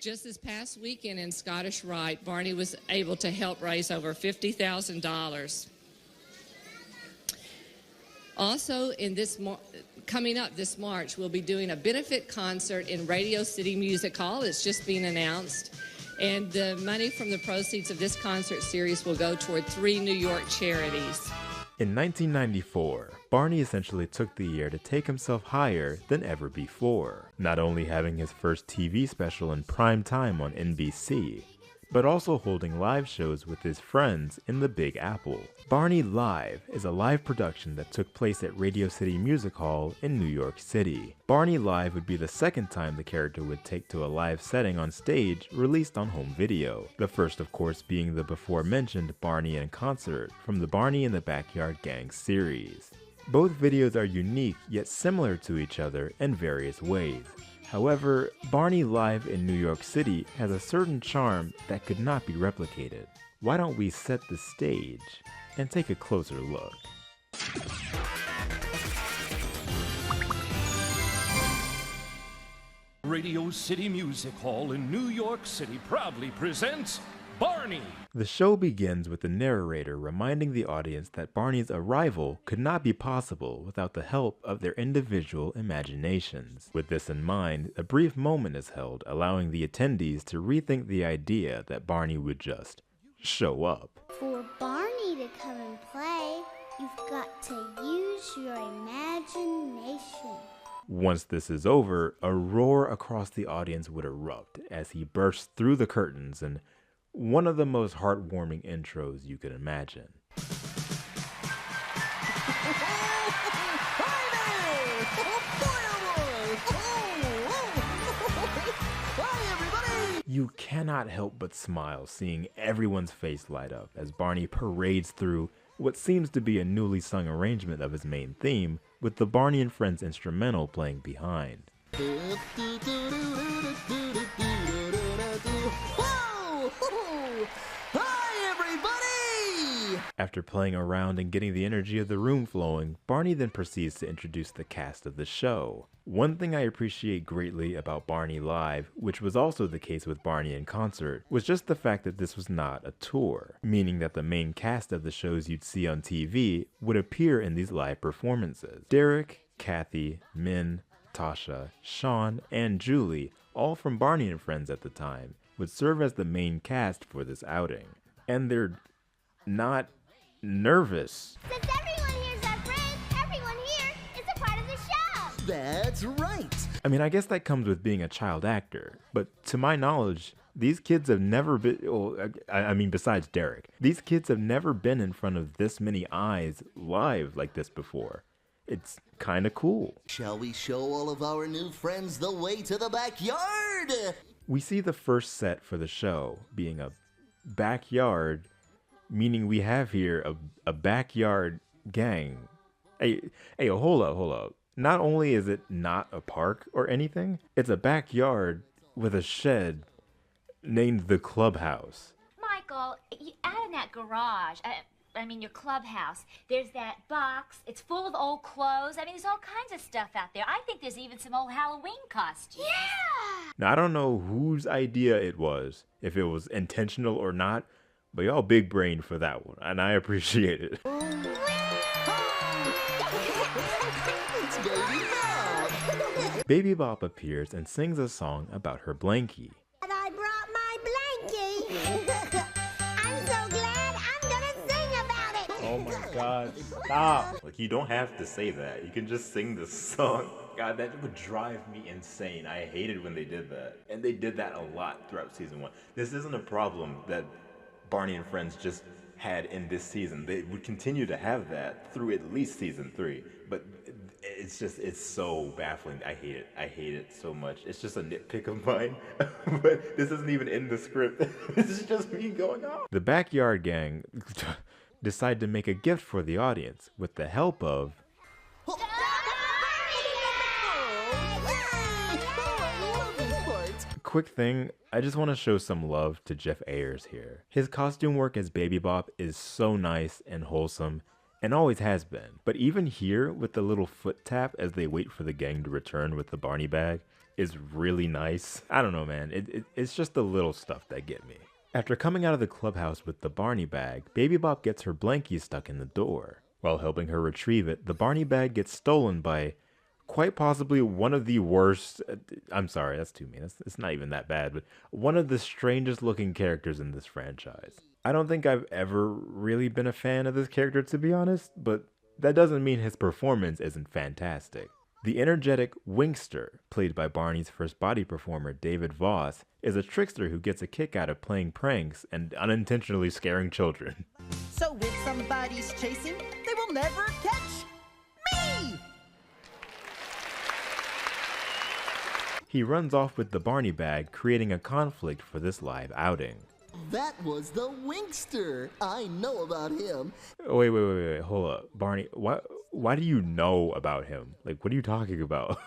Just this past weekend in Scottish Rite, Barney was able to help raise over $50,000. Also, coming up this March, we'll be doing a benefit concert in Radio City Music Hall. It's just been announced. And the money from the proceeds of this concert series will go toward 3 New York charities. In 1994, Barney essentially took the year to take himself higher than ever before, not only having his first TV special in prime time on NBC, but also holding live shows with his friends in the Big Apple. Barney Live is a live production that took place at Radio City Music Hall in New York City. Barney Live would be the second time the character would take to a live setting on stage released on home video. The first, of course, being the before-mentioned Barney in Concert from the Barney in the Backyard Gang series. Both videos are unique yet similar to each other in various ways. However, Barney Live in New York City has a certain charm that could not be replicated. Why don't we set the stage and take a closer look? Radio City Music Hall in New York City proudly presents Barney. The show begins with the narrator reminding the audience that Barney's arrival could not be possible without the help of their individual imaginations. With this in mind, a brief moment is held, allowing the attendees to rethink the idea that Barney would just show up. For Barney to come and play, you've got to use your imagination. Once this is over, a roar across the audience would erupt as he bursts through the curtains in one of the most heartwarming intros you can imagine. You cannot help but smile seeing everyone's face light up as Barney parades through what seems to be a newly sung arrangement of his main theme, with the Barney and Friends instrumental playing behind. Hi, everybody! After playing around and getting the energy of the room flowing, Barney then proceeds to introduce the cast of the show. One thing I appreciate greatly about Barney Live, which was also the case with Barney in Concert, was just the fact that this was not a tour, meaning that the main cast of the shows you'd see on TV would appear in these live performances. Derek, Kathy, Min, Tasha, Sean, and Julie, all from Barney and Friends at the time, would serve as the main cast for this outing. And they're not nervous. Since everyone here's our friend, everyone here is a part of the show. That's right. I mean, I guess that comes with being a child actor, but to my knowledge, these kids have never been, well, I mean, besides Derek, these kids have never been in front of this many eyes live like this before. It's kind of cool. Shall we show all of our new friends the way to the backyard? We see the first set for the show being a backyard, meaning we have here a backyard gang. Hey, hold up. Not only is it not a park or anything, it's a backyard with a shed named the clubhouse. Michael, out in that garage, your clubhouse, there's that box. It's full of old clothes. I mean, there's all kinds of stuff out there. I think there's even some old Halloween costumes. Yeah! Now, I don't know whose idea it was, if it was intentional or not, but y'all big brain for that one, and I appreciate it. It's Baby Bop. Baby Bop appears and sings a song about her blankie. And I brought my blankie. I'm so glad I'm gonna sing about it. Oh my god, stop! Like, you don't have to say that. You can just sing this song. God, that would drive me insane. I hated when they did that. And they did that a lot throughout season 1. This isn't a problem that Barney and Friends just had in this season. They would continue to have that through at least season 3. But it's so baffling. I hate it so much. It's just a nitpick of mine. But this isn't even in the script. This is just me going on. The Backyard Gang decide to make a gift for the audience with the help of quick thing, I just want to show some love to Jeff Ayers here. His costume work as Baby Bop is so nice and wholesome, and always has been. But even here, with the little foot tap as they wait for the gang to return with the Barney bag, is really nice. I don't know, man. It's just the little stuff that get me. After coming out of the clubhouse with the Barney bag, Baby Bop gets her blankie stuck in the door. While helping her retrieve it, the Barney bag gets stolen by quite possibly one of the worst, I'm sorry, that's too mean. It's not even that bad, but one of the strangest looking characters in this franchise. I don't think I've ever really been a fan of this character, to be honest, but that doesn't mean his performance isn't fantastic. The energetic Wingster, played by Barney's first body performer David Voss, is a trickster who gets a kick out of playing pranks and unintentionally scaring children. So if somebody's chasing, they will never catch me! He runs off with the Barney bag, creating a conflict for this live outing. That was the Wingster. I know about him. Wait, hold up. Barney, why do you know about him? Like, what are you talking about?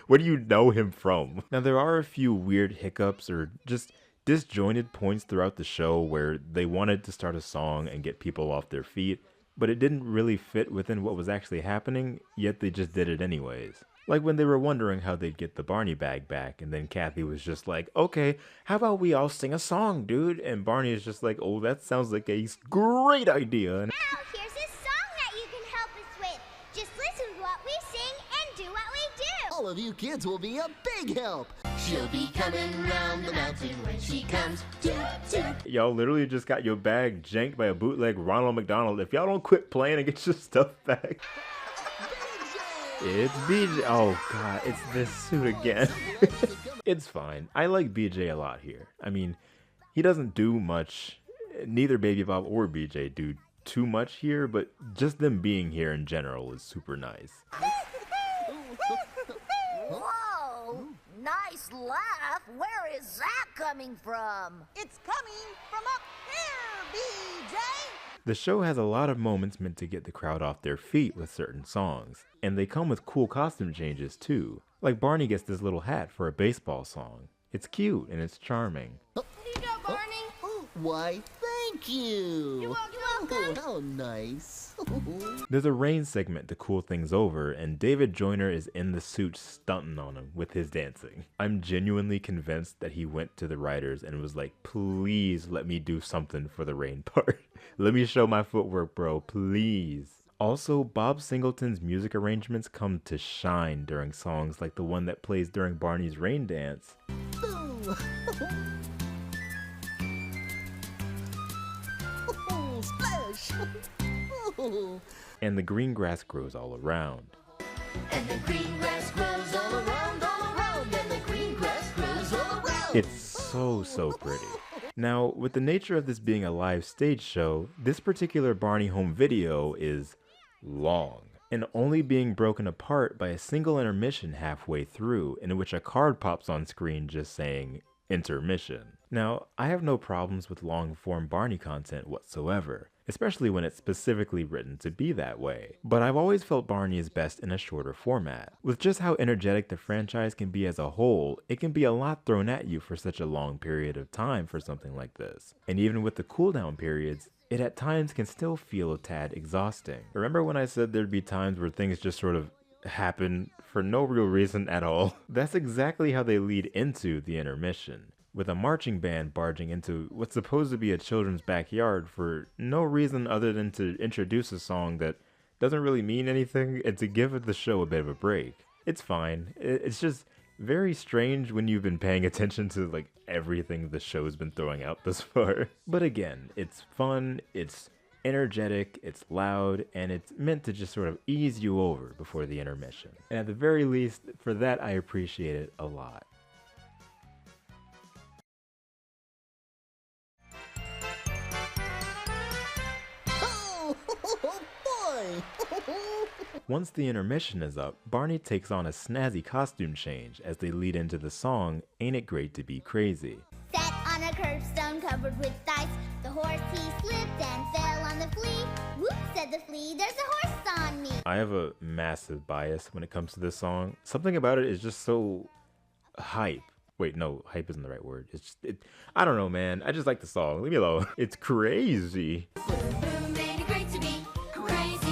Where do you know him from? Now, there are a few weird hiccups or just disjointed points throughout the show where they wanted to start a song and get people off their feet, but it didn't really fit within what was actually happening, yet they just did it anyways. Like when they were wondering how they'd get the Barney bag back, and then Kathy was just like, okay, how about we all sing a song, dude? And Barney is just like, oh, that sounds like a great idea. Now here's a song that you can help us with. Just listen to what we sing and do what we do. All of you kids will be a big help. She'll be coming round the mountain when she comes. Toot, toot. Y'all literally just got your bag janked by a bootleg Ronald McDonald. If y'all don't quit playing and get your stuff back. It's BJ. Oh god, it's this suit again. It's fine. I like BJ a lot here. I mean, he doesn't do much. Neither Baby Bob or BJ do too much here, but just them being here in general is super nice. Whoa! Nice laugh. Where is that coming from? It's coming from up here, BJ! The show has a lot of moments meant to get the crowd off their feet with certain songs, and they come with cool costume changes too. Like Barney gets this little hat for a baseball song. It's cute and it's charming. What do you got, Barney? Why, thank you. You're welcome. Oh, how nice. There's a rain segment to cool things over, and David Joyner is in the suit stunting on him with his dancing. I'm genuinely convinced that he went to the writers and was like, please let me do something for the rain part. Let me show my footwork, bro, please. Also, Bob Singleton's music arrangements come to shine during songs like the one that plays during Barney's rain dance. Splash! And the green grass grows all around. And the green grass grows all around, and the green grass grows all around. It's so pretty. Now, with the nature of this being a live stage show, this particular Barney home video is long, and only being broken apart by a single intermission halfway through, in which a card pops on screen just saying, intermission. Now, I have no problems with long-form Barney content whatsoever, especially when it's specifically written to be that way. But I've always felt Barney is best in a shorter format. With just how energetic the franchise can be as a whole, it can be a lot thrown at you for such a long period of time for something like this. And even with the cooldown periods, it at times can still feel a tad exhausting. Remember when I said there'd be times where things just sort of happen for no real reason at all? That's exactly how they lead into the intermission, with a marching band barging into what's supposed to be a children's backyard for no reason other than to introduce a song that doesn't really mean anything and to give the show a bit of a break. It's fine. It's just very strange when you've been paying attention to like everything the show's been throwing out this far. But again, it's fun, it's energetic, it's loud, and it's meant to just sort of ease you over before the intermission. And at the very least, for that I appreciate it a lot. Once the intermission is up, Barney takes on a snazzy costume change as they lead into the song, Ain't It Great to Be Crazy. Sat on a curbstone covered with ice. The horse he slipped and fell on the flea. Whoop, said the flea, there's a horse on me. I have a massive bias when it comes to this song. Something about it is just so hype. Wait, no, hype isn't the right word. It's just, I don't know, man. I just like the song. Leave me alone. It's crazy. Ain't it great to be crazy?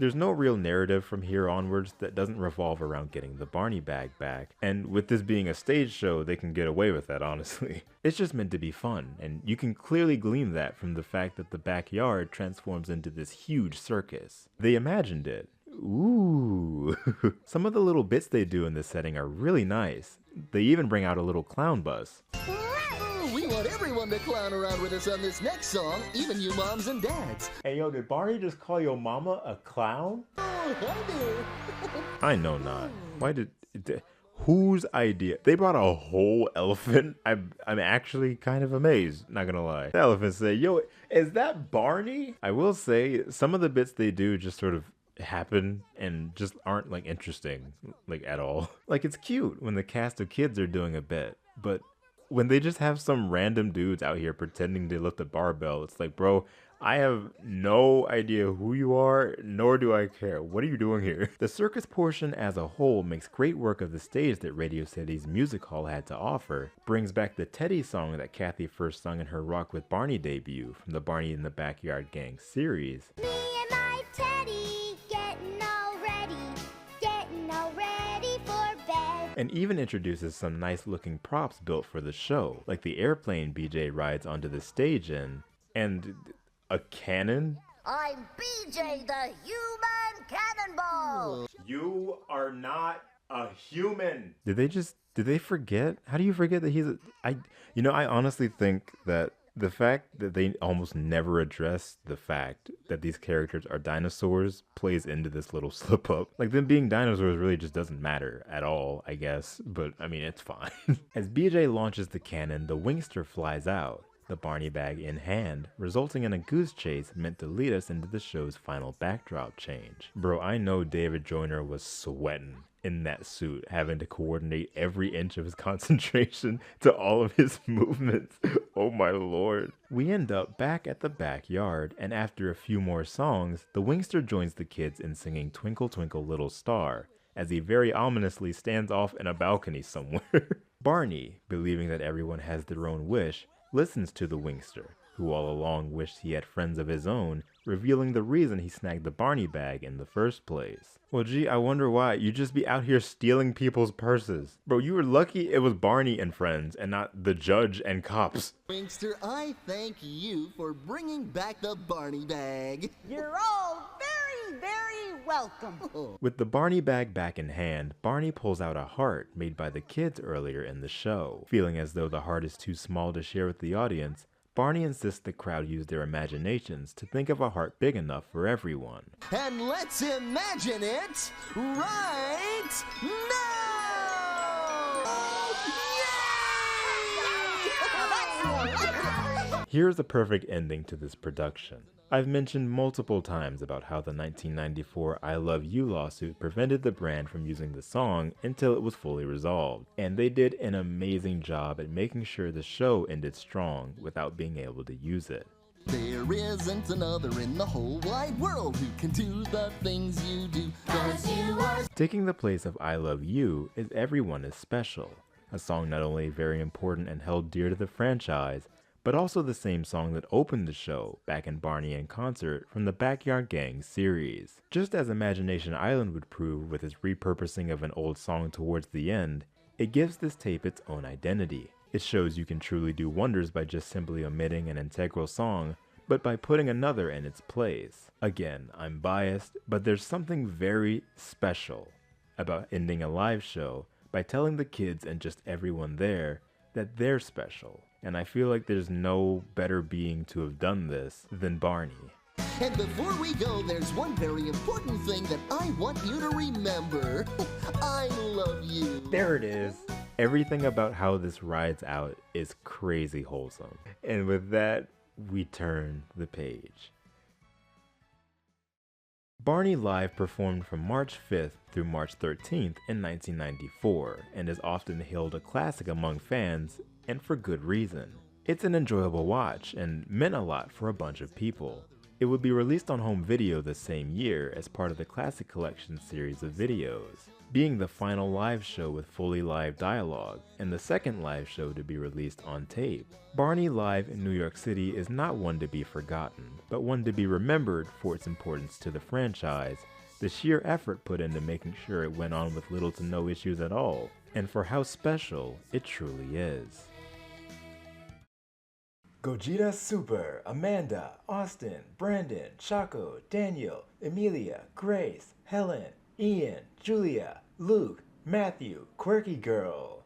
There's no real narrative from here onwards that doesn't revolve around getting the Barney bag back, and with this being a stage show, they can get away with that, honestly. It's just meant to be fun, and you can clearly glean that from the fact that the backyard transforms into this huge circus. They imagined it. Ooh. Some of the little bits they do in this setting are really nice. They even bring out a little clown bus. We want everyone to clown around with us on this next song, even you moms and dads. Hey yo, did Barney just call your mama a clown? Oh, hi there. I know not. Why did... Whose idea? They brought a whole elephant? I'm actually kind of amazed, not gonna lie. The elephant said, yo, is that Barney? I will say, some of the bits they do just sort of happen and just aren't like interesting, like at all. Like it's cute when the cast of kids are doing a bit, but when they just have some random dudes out here pretending to lift a barbell, it's like, bro, I have no idea who you are, nor do I care. What are you doing here? The circus portion as a whole makes great work of the stage that Radio City's music hall had to offer, brings back the Teddy song that Kathy first sung in her Rock with Barney debut from the Barney in the Backyard Gang series. Me and my Teddy getting all ready for bed. And even introduces some nice looking props built for the show, like the airplane BJ rides onto the stage in, and a cannon? I'm BJ the Human Cannonball! You are not a human! Did they forget? How do you forget that he's I honestly think that the fact that they almost never address the fact that these characters are dinosaurs plays into this little slip up. Like them being dinosaurs really just doesn't matter at all, I guess, but I mean, it's fine. As BJ launches the cannon, the Wingster flies out, the Barney bag in hand, resulting in a goose chase meant to lead us into the show's final backdrop change. Bro, I know David Joyner was sweating in that suit, having to coordinate every inch of his concentration to all of his movements. Oh my lord. We end up back at the backyard, and after a few more songs, the Wingster joins the kids in singing Twinkle Twinkle Little Star, as he very ominously stands off in a balcony somewhere. Barney, believing that everyone has their own wish, listens to the Wingster, who all along wished he had friends of his own, revealing the reason he snagged the Barney bag in the first place. Well gee, I wonder why. You just be out here stealing people's purses. Bro, you were lucky it was Barney and friends and not the judge and cops. Wingster, I thank you for bringing back the Barney bag. You're all very, very welcome. With the Barney bag back in hand, Barney pulls out a heart made by the kids earlier in the show. Feeling as though the heart is too small to share with the audience, Barney insists the crowd use their imaginations to think of a heart big enough for everyone. And let's imagine it right now! Here's a perfect ending to this production. I've mentioned multiple times about how the 1994 I Love You lawsuit prevented the brand from using the song until it was fully resolved, and they did an amazing job at making sure the show ended strong without being able to use it. There isn't another in the whole wide world who can do the things you do, 'cause you are... Taking the place of I Love You is Everyone is Special, a song not only very important and held dear to the franchise, but also the same song that opened the show back in Barney in Concert from the Backyard Gang series. Just as Imagination Island would prove with its repurposing of an old song towards the end, it gives this tape its own identity. It shows you can truly do wonders by just simply omitting an integral song, but by putting another in its place. Again, I'm biased, but there's something very special about ending a live show by telling the kids and just everyone there that they're special. And I feel like there's no better being to have done this than Barney. And before we go, there's one very important thing that I want you to remember. I love you. There it is. Everything about how this rides out is crazy wholesome. And with that, we turn the page. Barney Live performed from March 5th through March 13th in 1994 and is often hailed a classic among fans, and for good reason. It's an enjoyable watch and meant a lot for a bunch of people. It would be released on home video the same year as part of the Classic Collection series of videos, being the final live show with fully live dialogue, and the second live show to be released on tape. Barney Live in New York City is not one to be forgotten, but one to be remembered for its importance to the franchise, the sheer effort put into making sure it went on with little to no issues at all, and for how special it truly is. Gogeta Super, Amanda, Austin, Brandon, Chaco, Daniel, Emilia, Grace, Helen, Ian, Julia, Luke, Matthew, Quirky Girl.